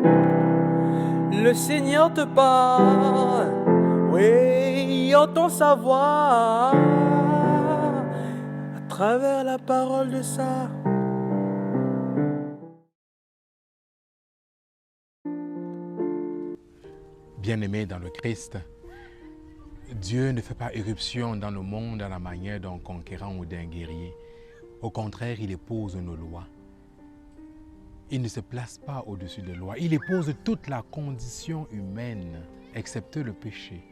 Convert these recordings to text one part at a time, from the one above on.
Le Seigneur te parle, oui, entend sa voix à travers la parole de ça. Bien-aimés dans le Christ, Dieu ne fait pas éruption dans le monde à la manière d'un conquérant ou d'un guerrier. Au contraire, il épose nos lois. Il ne se place pas au-dessus des lois. Il épose toute la condition humaine, excepté le péché.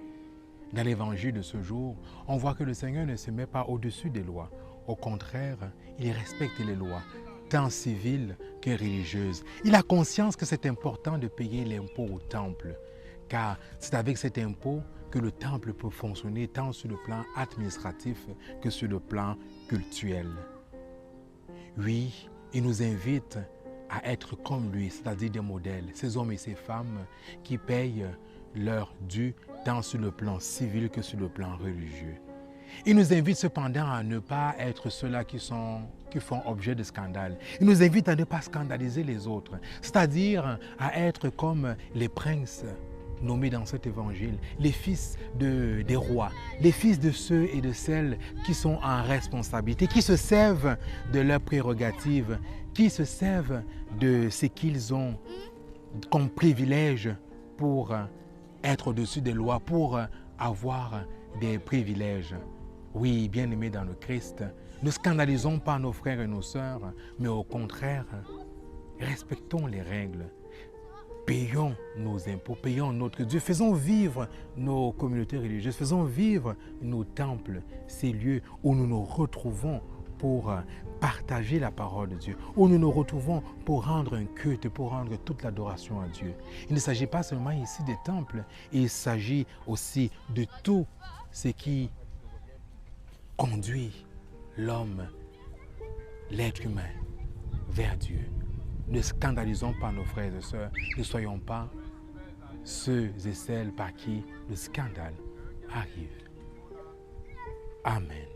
Dans l'évangile de ce jour, on voit que le Seigneur ne se met pas au-dessus des lois. Au contraire, il respecte les lois, tant civiles que religieuses. Il a conscience que c'est important de payer l'impôt au temple, car c'est avec cet impôt que le temple peut fonctionner tant sur le plan administratif que sur le plan cultuel. Oui, il nous invite à être comme lui, c'est-à-dire des modèles, ces hommes et ces femmes qui payent leur dû tant sur le plan civil que sur le plan religieux. Il nous invite cependant à ne pas être ceux-là qui font objet de scandales. Il nous invite à ne pas scandaliser les autres, c'est-à-dire à être comme les princes nommés dans cet évangile, les fils des rois, les fils de ceux et de celles qui sont en responsabilité, qui se servent de leurs prérogatives, qui se servent de ce qu'ils ont comme privilège pour être au-dessus des lois, pour avoir des privilèges. Oui, bien-aimés dans le Christ, ne scandalisons pas nos frères et nos sœurs, mais au contraire, respectons les règles. Payons nos impôts, payons notre Dieu, faisons vivre nos communautés religieuses, faisons vivre nos temples, ces lieux où nous nous retrouvons pour partager la parole de Dieu, où nous nous retrouvons pour rendre un culte, pour rendre toute l'adoration à Dieu. Il ne s'agit pas seulement ici des temples, il s'agit aussi de tout ce qui conduit l'homme, l'être humain, vers Dieu. Ne scandalisons pas nos frères et sœurs, ne soyons pas ceux et celles par qui le scandale arrive. Amen.